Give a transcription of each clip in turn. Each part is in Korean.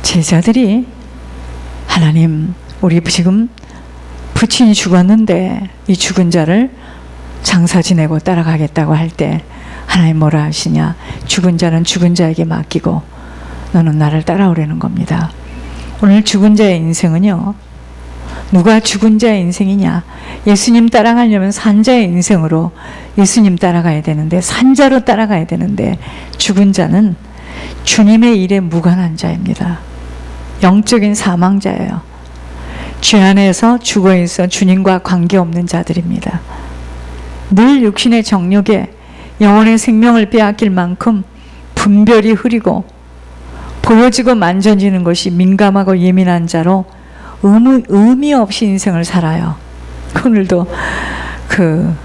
제자들이 하나님, 우리 지금 부친이 죽었는데 이 죽은 자를 장사 지내고 따라가겠다고 할 때 하나님 뭐라 하시냐? 죽은 자는 죽은 자에게 맡기고 너는 나를 따라오라는 겁니다. 오늘 죽은 자의 인생은요, 누가 죽은 자의 인생이냐? 예수님 따라가려면 산자의 인생으로 예수님 따라가야 되는데, 산자로 따라가야 되는데, 죽은 자는 주님의 일에 무관한 자입니다. 영적인 사망자예요. 죄 안에서 죽어있어 주님과 관계없는 자들입니다. 늘 육신의 정욕에 영혼의 생명을 빼앗길 만큼 분별이 흐리고 보여지고 만져지는 것이 민감하고 예민한 자로 의미 없이 인생을 살아요. 오늘도 그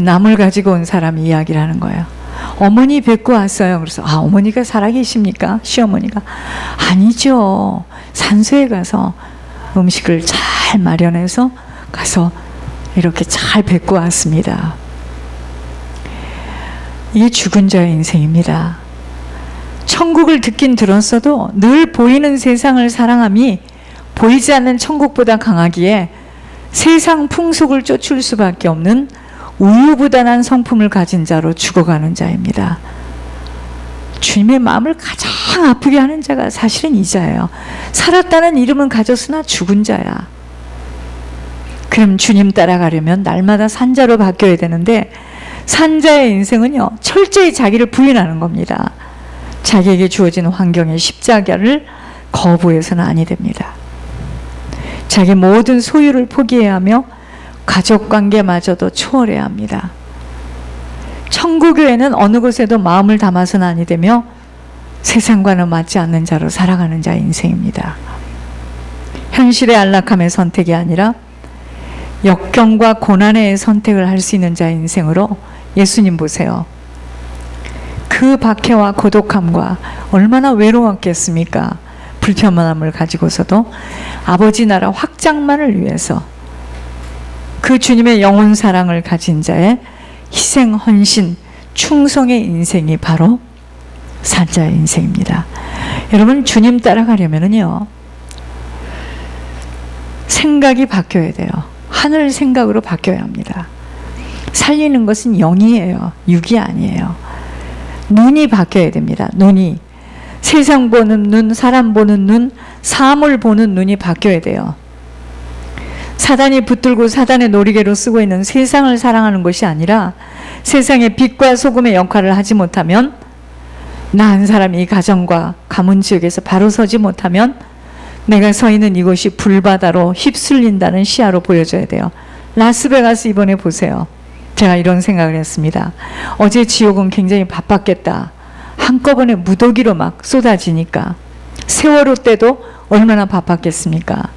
나물 가지고 온 사람이 이야기를 하는 거예요. 어머니 뵙고 왔어요. 그래서 어머니가 살아계십니까? 시어머니가 아니죠. 산소에 가서 음식을 잘 마련해서 가서 이렇게 잘 뵙고 왔습니다. 이게 죽은 자의 인생입니다. 천국을 듣긴 들었어도 늘 보이는 세상을 사랑함이 보이지 않는 천국보다 강하기에 세상 풍속을 쫓을 수밖에 없는 우유부단한 성품을 가진 자로 죽어가는 자입니다. 주님의 마음을 가장 아프게 하는 자가 사실은 이 자예요. 살았다는 이름은 가졌으나 죽은 자야. 그럼 주님 따라가려면 날마다 산자로 바뀌어야 되는데, 산자의 인생은요, 철저히 자기를 부인하는 겁니다. 자기에게 주어진 환경의 십자가를 거부해서는 아니 됩니다. 자기 모든 소유를 포기해야 하며 가족관계마저도 초월해야 합니다. 천국교회는 어느 곳에도 마음을 담아서는 아니 되며 세상과는 맞지 않는 자로 살아가는 자의 인생입니다. 현실의 안락함의 선택이 아니라 역경과 고난의 선택을 할 수 있는 자의 인생으로 예수님 보세요. 그 박해와 고독함과 얼마나 외로웠겠습니까? 불편함을 가지고서도 아버지 나라 확장만을 위해서 그 주님의 영혼 사랑을 가진 자의 희생, 헌신, 충성의 인생이 바로 산자의 인생입니다. 여러분, 주님 따라가려면요, 생각이 바뀌어야 돼요. 하늘 생각으로 바뀌어야 합니다. 살리는 것은 영이에요. 육이 아니에요. 눈이 바뀌어야 됩니다. 눈이. 세상 보는 눈, 사람 보는 눈, 사물 보는 눈이 바뀌어야 돼요. 사단이 붙들고 사단의 놀이개로 쓰고 있는 세상을 사랑하는 것이 아니라 세상의 빛과 소금의 역할을 하지 못하면, 나 한 사람이 이 가정과 가문 지역에서 바로 서지 못하면 내가 서 있는 이곳이 불바다로 휩쓸린다는 시야로 보여줘야 돼요. 라스베가스 이번에 보세요. 제가 이런 생각을 했습니다. 어제 지옥은 굉장히 바빴겠다. 한꺼번에 무더기로 막 쏟아지니까. 세월호 때도 얼마나 바빴겠습니까?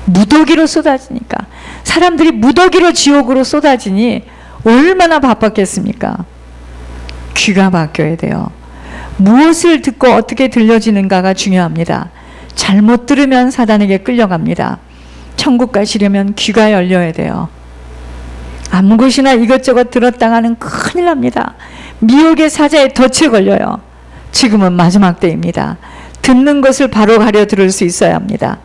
무더기로 쏟아지니까. 사람들이 무더기로 지옥으로 쏟아지니 얼마나 바빴겠습니까? 귀가 바뀌어야 돼요. 무엇을 듣고 어떻게 들려지는가가 중요합니다. 잘못 들으면 사단에게 끌려갑니다. 천국 가시려면 귀가 열려야 돼요. 아무 곳이나 이것저것 들었다가는 큰일 납니다. 미혹의 사자에 덫에 걸려요. 지금은 마지막 때입니다. 듣는 것을 바로 가려 들을 수 있어야 합니다.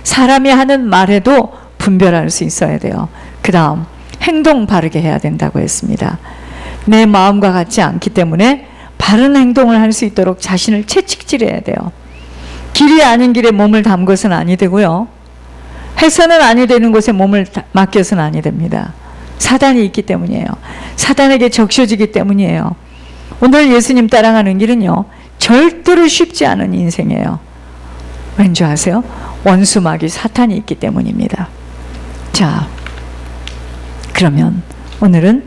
사람이 하는 말에도 분별할 수 있어야 돼요. 그 다음 행동 바르게 해야 된다고 했습니다. 내 마음과 같지 않기 때문에 바른 행동을 할 수 있도록 자신을 채찍질해야 돼요. 길이 아닌 길에 몸을 담궈서는 아니 되고요. 해서는 아니 되는 곳에 몸을 맡겨서는 아니 됩니다. 사단이 있기 때문이에요. 사단에게 적셔지기 때문이에요. 오늘 예수님 따라가는 길은요, 절대로 쉽지 않은 인생이에요. 왠지 아세요? 원수마귀 사탄이 있기 때문입니다. 자, 그러면 오늘은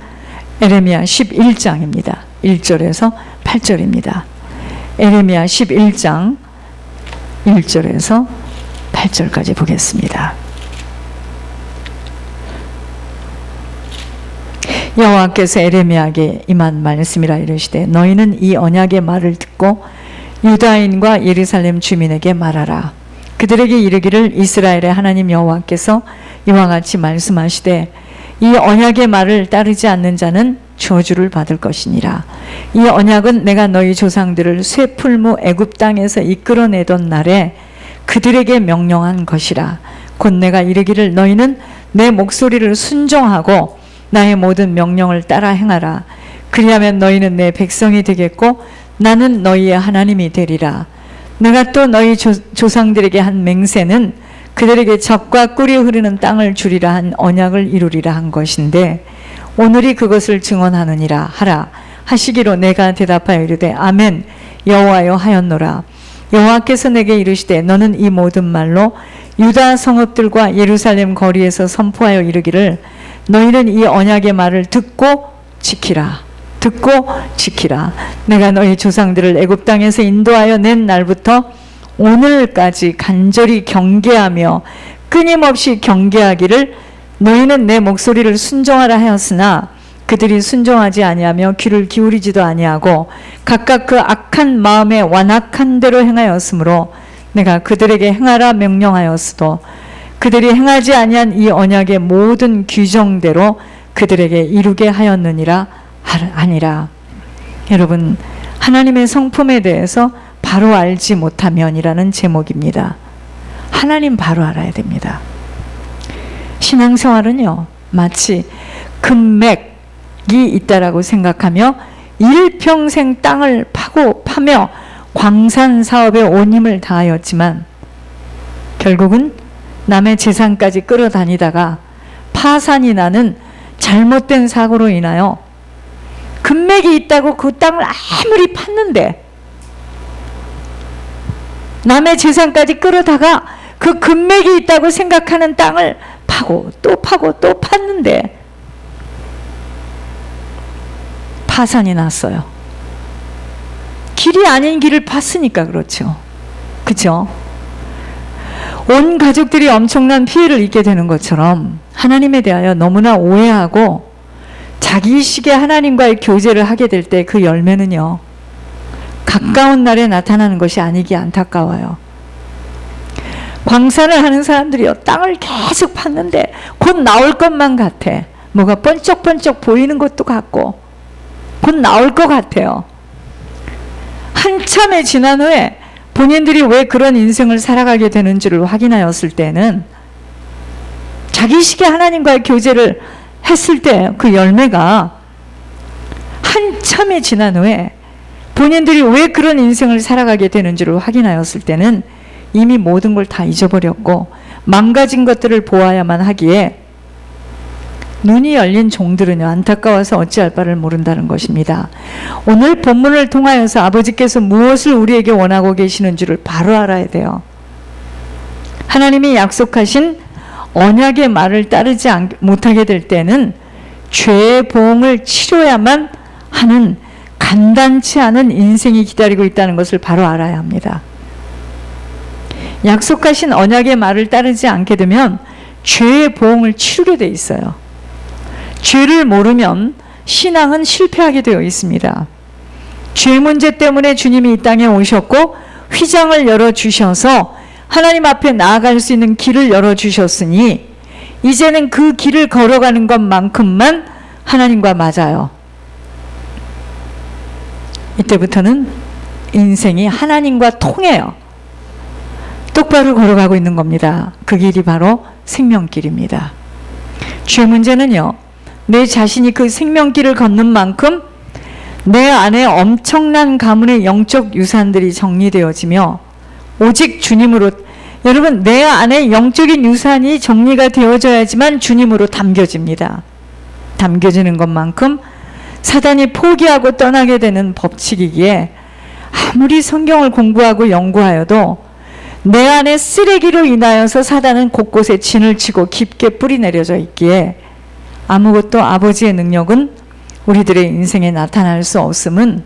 에레미야 11장입니다. 1절에서 8절입니다. 에레미야 11장 1절에서 8절까지 보겠습니다. 여호와께서 에레미야에게 임한 말씀이라 이르시되, 너희는 이 언약의 말을 듣고 유다인과 예루살렘 주민에게 말하라. 그들에게 이르기를, 이스라엘의 하나님 여호와께서 이와 같이 말씀하시되, 이 언약의 말을 따르지 않는 자는 저주를 받을 것이니라. 이 언약은 내가 너희 조상들을 쇠풀무 애굽 땅에서 이끌어내던 날에 그들에게 명령한 것이라. 곧 내가 이르기를 너희는 내 목소리를 순종하고 나의 모든 명령을 따라 행하라. 그리하면 너희는 내 백성이 되겠고 나는 너희의 하나님이 되리라. 내가 또 너희 조상들에게 한 맹세는 그들에게 젖과 꿀이 흐르는 땅을 주리라 한 언약을 이루리라 한 것인데 오늘이 그것을 증언하느니라 하라 하시기로 내가 대답하여 이르되 아멘 여호와여 하였노라. 여호와께서 내게 이르시되 너는 이 모든 말로 유다 성읍들과 예루살렘 거리에서 선포하여 이르기를 너희는 이 언약의 말을 듣고 지키라. 듣고 지키라. 내가 너희 조상들을 애굽 땅에서 인도하여 낸 날부터 오늘까지 간절히 경계하며 끊임없이 경계하기를 너희는 내 목소리를 순종하라 하였으나 그들이 순종하지 아니하며 귀를 기울이지도 아니하고 각각 그 악한 마음에 완악한 대로 행하였으므로 내가 그들에게 행하라 명령하였으도 그들이 행하지 아니한 이 언약의 모든 규정대로 그들에게 이루게 하였느니라 아니라. 여러분, 하나님의 성품에 대해서 바로 알지 못하면이라는 제목입니다. 하나님 바로 알아야 됩니다. 신앙생활은요, 마치 금맥이 있다라고 생각하며 일평생 땅을 파며 광산 사업에 온 힘을 다하였지만 결국은 남의 재산까지 끌어다니다가 파산이 나는 잘못된 사고로 인하여 금맥이 있다고 그 땅을 아무리 팠는데 남의 재산까지 끌어다가 그 금맥이 있다고 생각하는 땅을 파고 또 팠는데 파산이 났어요. 길이 아닌 길을 팠으니까 그렇죠. 그죠? 온 가족들이 엄청난 피해를 입게 되는 것처럼 하나님에 대하여 너무나 오해하고 자기식의 하나님과의 교제를 하게 될 때 그 열매는요, 가까운 날에 나타나는 것이 아니기 안타까워요. 광산을 하는 사람들이요, 땅을 계속 팠는데 곧 나올 것만 같아. 뭐가 번쩍번쩍 보이는 것도 같고 곧 나올 것 같아요. 한참에 지난 후에 본인들이 왜 그런 인생을 살아가게 되는지를 확인하였을 때는 자기식의 하나님과의 교제를 했을 때 그 열매가 한참이 지난 후에 본인들이 왜 그런 인생을 살아가게 되는지를 확인하였을 때는 이미 모든 걸 다 잊어버렸고 망가진 것들을 보아야만 하기에 눈이 열린 종들은요, 안타까워서 어찌할 바를 모른다는 것입니다. 오늘 본문을 통하여서 아버지께서 무엇을 우리에게 원하고 계시는 줄을 바로 알아야 돼요. 하나님이 약속하신 언약의 말을 따르지 못하게 될 때는 죄의 보응을 치러야만 하는 간단치 않은 인생이 기다리고 있다는 것을 바로 알아야 합니다. 약속하신 언약의 말을 따르지 않게 되면 죄의 보응을 치르게 돼 있어요. 죄를 모르면 신앙은 실패하게 되어 있습니다. 죄 문제 때문에 주님이 이 땅에 오셨고 휘장을 열어주셔서 하나님 앞에 나아갈 수 있는 길을 열어주셨으니 이제는 그 길을 걸어가는 것만큼만 하나님과 맞아요. 이때부터는 인생이 하나님과 통해요. 똑바로 걸어가고 있는 겁니다. 그 길이 바로 생명길입니다. 죄 문제는요, 내 자신이 그 생명길을 걷는 만큼 내 안에 엄청난 가문의 영적 유산들이 정리되어지며 오직 주님으로, 여러분, 내 안에 영적인 유산이 정리가 되어져야지만 주님으로 담겨집니다. 담겨지는 것만큼 사단이 포기하고 떠나게 되는 법칙이기에 아무리 성경을 공부하고 연구하여도 내 안에 쓰레기로 인하여서 사단은 곳곳에 진을 치고 깊게 뿌리 내려져 있기에 아무것도 아버지의 능력은 우리들의 인생에 나타날 수 없음은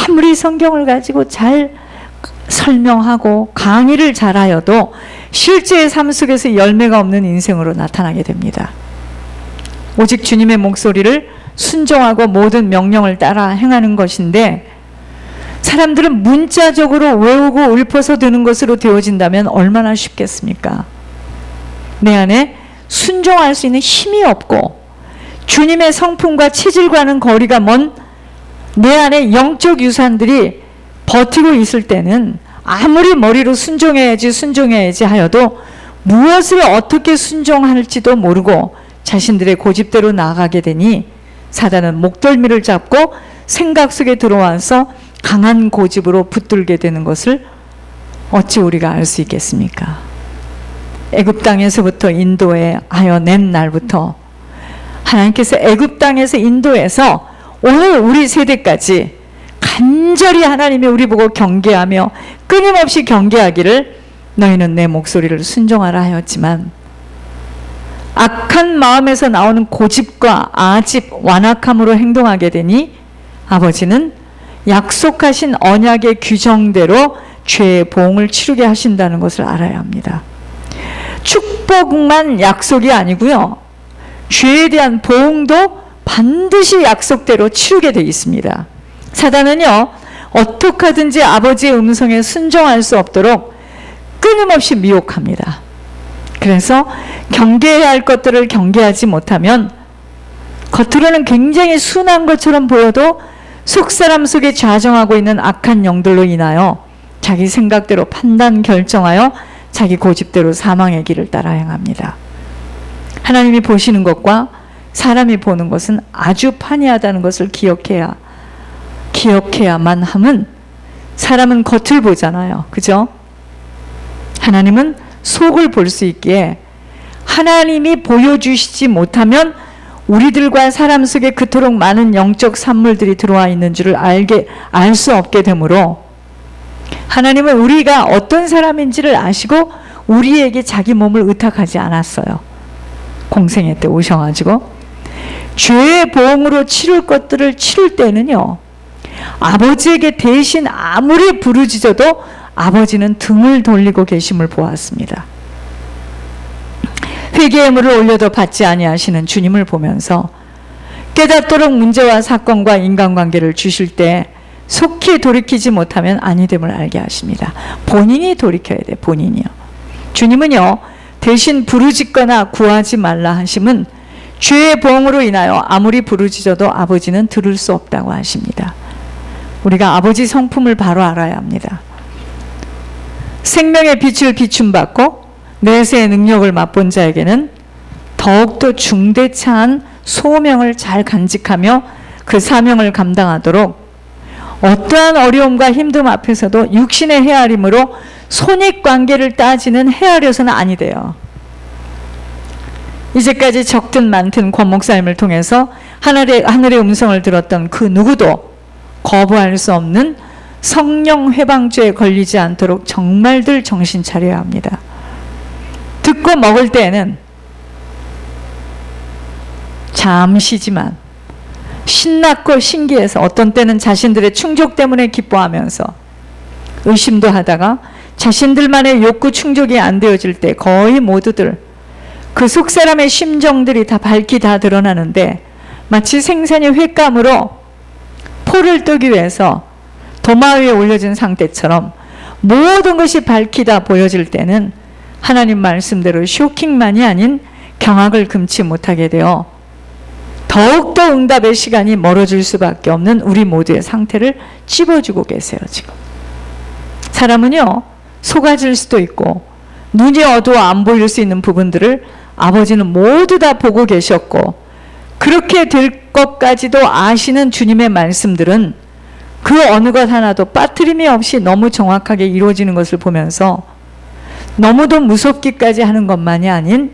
아무리 성경을 가지고 잘 설명하고 강의를 잘하여도 실제의 삶 속에서 열매가 없는 인생으로 나타나게 됩니다. 오직 주님의 목소리를 순종하고 모든 명령을 따라 행하는 것인데 사람들은 문자적으로 외우고 읊어서 드는 것으로 되어진다면 얼마나 쉽겠습니까? 내 안에 순종할 수 있는 힘이 없고 주님의 성품과 체질과는 거리가 먼 내 안에 영적 유산들이 버티고 있을 때는 아무리 머리로 순종해야지 하여도 무엇을 어떻게 순종할지도 모르고 자신들의 고집대로 나아가게 되니 사단은 목덜미를 잡고 생각 속에 들어와서 강한 고집으로 붙들게 되는 것을 어찌 우리가 알 수 있겠습니까? 애굽 땅에서부터 인도에 하여 낸 날부터 하나님께서 애굽 땅에서 인도해서 오늘 우리 세대까지 간절히 하나님이 우리 보고 경계하며 끊임없이 경계하기를 너희는 내 목소리를 순종하라 하였지만 악한 마음에서 나오는 고집과 아집, 완악함으로 행동하게 되니 아버지는 약속하신 언약의 규정대로 죄의 보응을 치르게 하신다는 것을 알아야 합니다. 축복만 약속이 아니고요, 죄에 대한 보응도 반드시 약속대로 치르게 되어 있습니다. 사단은요, 어떻게 하든지 아버지의 음성에 순종할 수 없도록 끊임없이 미혹합니다. 그래서 경계해야 할 것들을 경계하지 못하면 겉으로는 굉장히 순한 것처럼 보여도 속사람 속에 좌정하고 있는 악한 영들로 인하여 자기 생각대로 판단 결정하여 자기 고집대로 사망의 길을 따라 행합니다. 하나님이 보시는 것과 사람이 보는 것은 아주 판이하다는 것을 기억해야만 함은, 사람은 겉을 보잖아요. 그죠? 하나님은 속을 볼 수 있기에 하나님이 보여주시지 못하면 우리들과 사람 속에 그토록 많은 영적 산물들이 들어와 있는 줄을 알 수 없게 되므로 하나님은 우리가 어떤 사람인지를 아시고 우리에게 자기 몸을 의탁하지 않았어요. 공생애 때 오셔가지고 죄의 보응으로 치를 것들을 치를 때는요, 아버지에게 대신 아무리 부르짖어도 아버지는 등을 돌리고 계심을 보았습니다. 회개의 물을 올려도 받지 아니하시는 주님을 보면서 깨닫도록 문제와 사건과 인간관계를 주실 때 속히 돌이키지 못하면 아니됨을 알게 하십니다. 본인이 돌이켜야 돼, 본인이요. 주님은요, 대신 부르짖거나 구하지 말라 하심은 죄의 보응으로 인하여 아무리 부르짖어도 아버지는 들을 수 없다고 하십니다. 우리가 아버지 성품을 바로 알아야 합니다. 생명의 빛을 비춤받고 내세의 능력을 맛본 자에게는 더욱더 중대차한 소명을 잘 간직하며 그 사명을 감당하도록 어떠한 어려움과 힘듦 앞에서도 육신의 헤아림으로 손익관계를 따지는 헤아려서는 아니 돼요. 이제까지 적든 많든 권 목사님을 통해서 하늘의 음성을 들었던 그 누구도 거부할 수 없는 성령 회방죄에 걸리지 않도록 정말들 정신 차려야 합니다. 듣고 먹을 때에는 잠시지만 신났고 신기해서 어떤 때는 자신들의 충족 때문에 기뻐하면서 의심도 하다가 자신들만의 욕구 충족이 안 되어질 때 거의 모두들 그 속사람의 심정들이 다 밝히 다 드러나는데 마치 생선이 횟감으로 포를 뜨기 위해서 도마 위에 올려진 상태처럼 모든 것이 밝히 다 보여질 때는 하나님 말씀대로 쇼킹만이 아닌 경악을 금치 못하게 되어 더욱더 응답의 시간이 멀어질 수밖에 없는 우리 모두의 상태를 찝어주고 계세요. 지금 사람은요, 속아질 수도 있고 눈이 어두워 안 보일 수 있는 부분들을 아버지는 모두 다 보고 계셨고 그렇게 될 것까지도 아시는 주님의 말씀들은 그 어느 것 하나도 빠트림이 없이 너무 정확하게 이루어지는 것을 보면서 너무도 무섭기까지 하는 것만이 아닌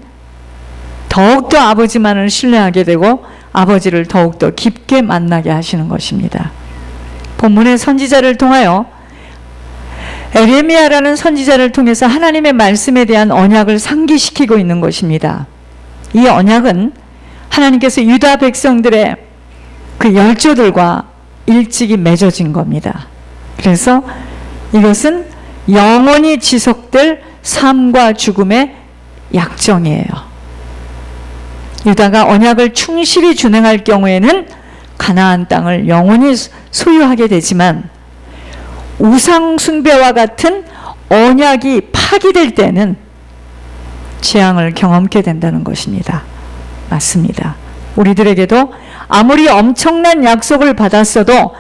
더욱더 아버지만을 신뢰하게 되고 아버지를 더욱더 깊게 만나게 하시는 것입니다. 본문의 선지자를 통하여 에레미야라는 선지자를 통해서 하나님의 말씀에 대한 언약을 상기시키고 있는 것입니다. 이 언약은 하나님께서 유다 백성들의 그 열조들과 일찍이 맺어진 겁니다. 그래서 이것은 영원히 지속될 삶과 죽음의 약정이에요. 유다가 언약을 충실히 준행할 경우에는 가나안 땅을 영원히 소유하게 되지만 우상 숭배와 같은 언약이 파기될 때는 재앙을 경험케 된다는 것입니다. 맞습니다. 우리들에게도 아무리 엄청난 약속을 받았어도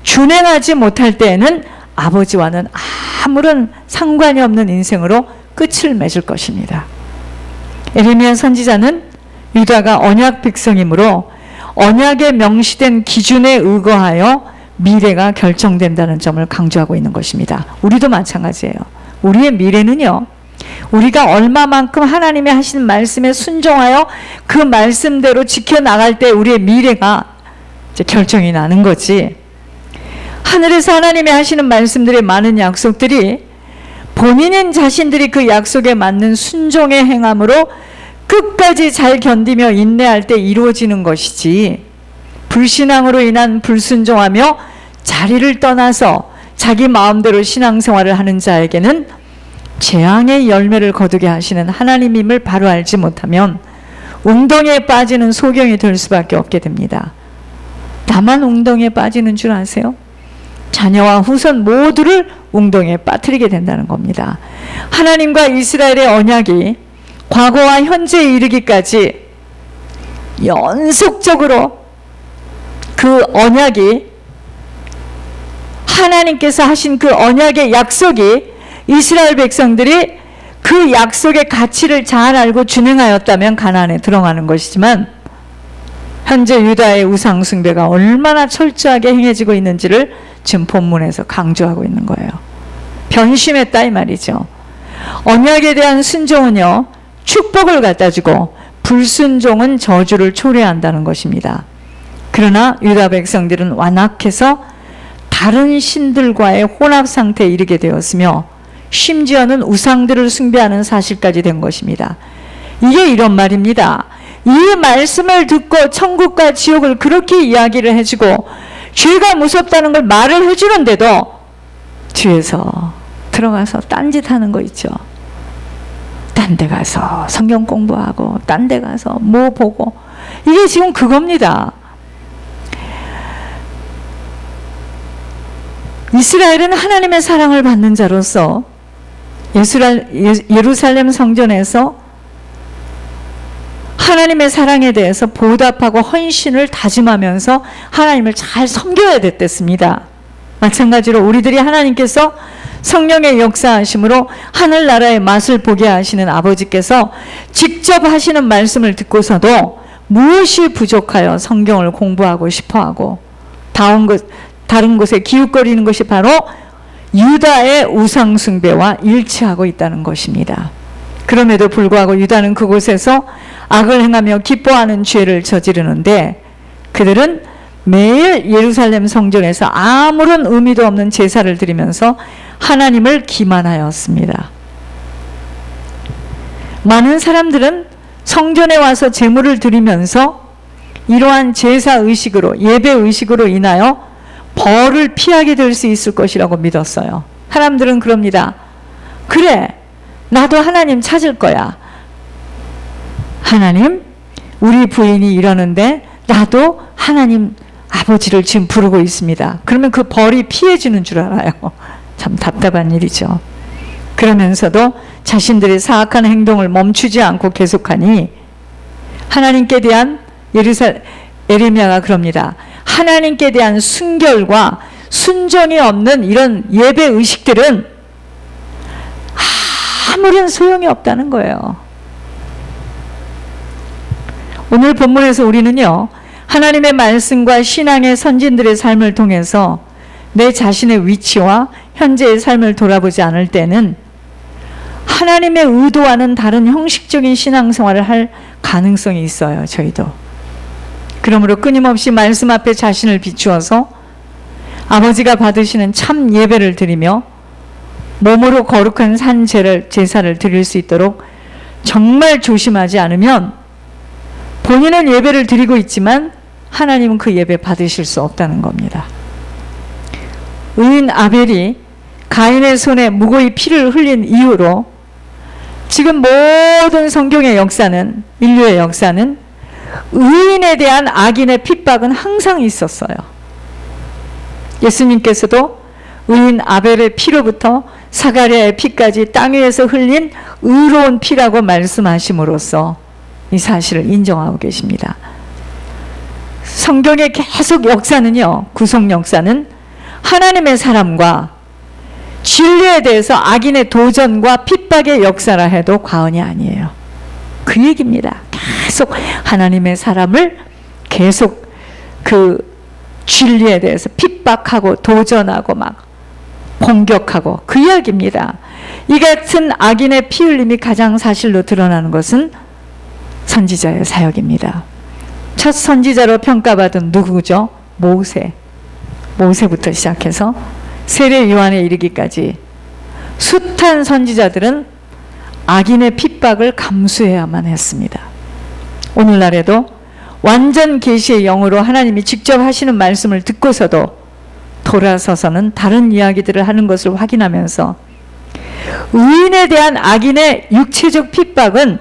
준행하지 못할 때에는 아버지와는 아무런 상관이 없는 인생으로 끝을 맺을 것입니다. 예레미야 선지자는 유다가 언약 백성이므로 언약에 명시된 기준에 의거하여 미래가 결정된다는 점을 강조하고 있는 것입니다. 우리도 마찬가지예요. 우리의 미래는요, 우리가 얼마만큼 하나님이 하신 말씀에 순종하여 그 말씀대로 지켜나갈 때 우리의 미래가 이제 결정이 나는 거지, 하늘에서 하나님이 하시는 말씀들의 많은 약속들이 본인인 자신들이 그 약속에 맞는 순종의 행함으로 끝까지 잘 견디며 인내할 때 이루어지는 것이지, 불신앙으로 인한 불순종하며 자리를 떠나서 자기 마음대로 신앙생활을 하는 자에게는 재앙의 열매를 거두게 하시는 하나님임을 바로 알지 못하면 웅덩이에 빠지는 소경이 될 수밖에 없게 됩니다. 나만 웅덩이에 빠지는 줄 아세요? 자녀와 후손 모두를 웅덩이에 빠뜨리게 된다는 겁니다. 하나님과 이스라엘의 언약이 과거와 현재에 이르기까지 연속적으로 그 언약이, 하나님께서 하신 그 언약의 약속이 이스라엘 백성들이 그 약속의 가치를 잘 알고 준행하였다면 가나안에 들어가는 것이지만, 현재 유다의 우상 숭배가 얼마나 철저하게 행해지고 있는지를 지금 본문에서 강조하고 있는 거예요. 변심했다 이 말이죠. 언약에 대한 순종은요, 축복을 갖다 주고 불순종은 저주를 초래한다는 것입니다. 그러나 유다 백성들은 완악해서 다른 신들과의 혼합 상태에 이르게 되었으며 심지어는 우상들을 숭배하는 사실까지 된 것입니다. 이게 이런 말입니다. 이 말씀을 듣고 천국과 지옥을 그렇게 이야기를 해주고 죄가 무섭다는 걸 말을 해주는데도 뒤에서 들어가서 딴짓하는 거 있죠. 딴 데 가서 성경 공부하고 딴 데 가서 뭐 보고, 이게 지금 그겁니다. 이스라엘은 하나님의 사랑을 받는 자로서 예루살렘 성전에서 하나님의 사랑에 대해서 보답하고 헌신을 다짐하면서 하나님을 잘 섬겨야 됐습니다. 마찬가지로 우리들이 하나님께서 성령의 역사하심으로 하늘나라의 맛을 보게 하시는 아버지께서 직접 하시는 말씀을 듣고서도 무엇이 부족하여 성경을 공부하고 싶어하고 다른 곳에 기웃거리는 것이 바로 유다의 우상 숭배와 일치하고 있다는 것입니다. 그럼에도 불구하고 유다는 그곳에서 악을 행하며 기뻐하는 죄를 저지르는데, 그들은 매일 예루살렘 성전에서 아무런 의미도 없는 제사를 드리면서 하나님을 기만하였습니다. 많은 사람들은 성전에 와서 제물을 드리면서 이러한 제사 의식으로, 예배 의식으로 인하여 벌을 피하게 될 수 있을 것이라고 믿었어요. 사람들은 그럽니다. 그래, 나도 하나님 찾을 거야. 하나님, 우리 부인이 이러는데 나도 하나님 아버지를 지금 부르고 있습니다. 그러면 그 벌이 피해지는 줄 알아요. 참 답답한 일이죠. 그러면서도 자신들의 사악한 행동을 멈추지 않고 계속하니 하나님께 대한, 예레미야가 그럽니다. 하나님께 대한 순결과 순전이 없는 이런 예배 의식들은 아무런 소용이 없다는 거예요. 오늘 본문에서 우리는요, 하나님의 말씀과 신앙의 선진들의 삶을 통해서 내 자신의 위치와 현재의 삶을 돌아보지 않을 때는 하나님의 의도와는 다른 형식적인 신앙생활을 할 가능성이 있어요. 저희도. 그러므로 끊임없이 말씀 앞에 자신을 비추어서 아버지가 받으시는 참 예배를 드리며 몸으로 거룩한 산 제사를 드릴 수 있도록 정말 조심하지 않으면 본인은 예배를 드리고 있지만 하나님은 그 예배 받으실 수 없다는 겁니다. 의인 아벨이 가인의 손에 무고히 피를 흘린 이후로 지금 모든 성경의 역사는, 인류의 역사는 의인에 대한 악인의 핍박은 항상 있었어요. 예수님께서도 의인 아벨의 피로부터 사가랴의 피까지 땅 위에서 흘린 의로운 피라고 말씀하심으로써 이 사실을 인정하고 계십니다. 성경의 계속 역사는요, 구속 역사는 하나님의 사람과 진리에 대해서 악인의 도전과 핍박의 역사라 해도 과언이 아니에요. 그 얘기입니다. 계속 하나님의 사람을 계속 그 진리에 대해서 핍박하고 도전하고 막 공격하고 그 이야기입니다. 이 같은 악인의 피 흘림이 가장 사실로 드러나는 것은 선지자의 사역입니다. 첫 선지자로 평가받은 누구죠? 모세부터 시작해서 세례 요한에 이르기까지 숱한 선지자들은 악인의 핍박을 감수해야만 했습니다. 오늘날에도 완전 계시의 영으로 하나님이 직접 하시는 말씀을 듣고서도 돌아서서는 다른 이야기들을 하는 것을 확인하면서 의인에 대한 악인의 육체적 핍박은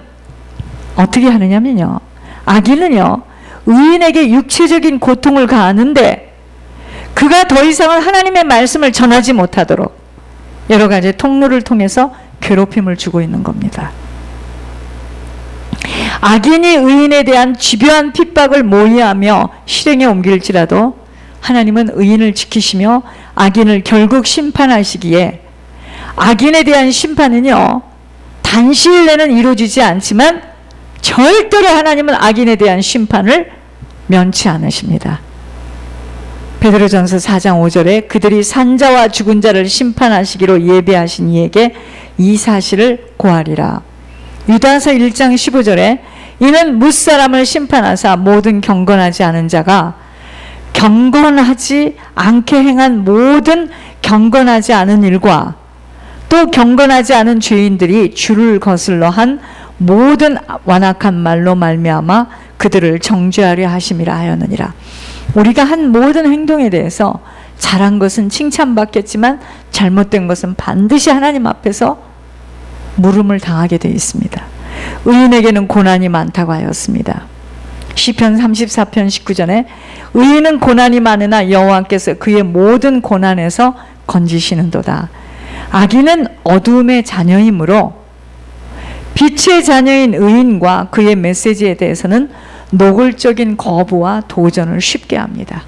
어떻게 하느냐면요, 악인은요 의인에게 육체적인 고통을 가하는데 그가 더 이상은 하나님의 말씀을 전하지 못하도록 여러 가지 통로를 통해서 괴롭힘을 주고 있는 겁니다. 악인이 의인에 대한 집요한 핍박을 모의하며 실행에 옮길지라도 하나님은 의인을 지키시며 악인을 결국 심판하시기에 악인에 대한 심판은요 단시일 내는 이루어지지 않지만 절대로 하나님은 악인에 대한 심판을 면치 않으십니다. 베드로전서 4장 5절에 그들이 산자와 죽은 자를 심판하시기로 예비하신 이에게 이 사실을 고하리라. 유다서 1장 15절에 이는 뭇사람을 심판하사 모든 경건하지 않은 자가 경건하지 않게 행한 모든 경건하지 않은 일과 또 경건하지 않은 죄인들이 주를 거슬러 한 모든 완악한 말로 말미암아 그들을 정죄하려 하심이라 하였느니라. 우리가 한 모든 행동에 대해서 잘한 것은 칭찬받겠지만 잘못된 것은 반드시 하나님 앞에서 물음을 당하게 되어 있습니다. 의인에게는 고난이 많다고 하였습니다. 시편 34편 19절에 의인은 고난이 많으나 여호와께서 그의 모든 고난에서 건지시는도다. 악인은 어두움의 자녀이므로 빛의 자녀인 의인과 그의 메시지에 대해서는 노골적인 거부와 도전을 쉽게 합니다.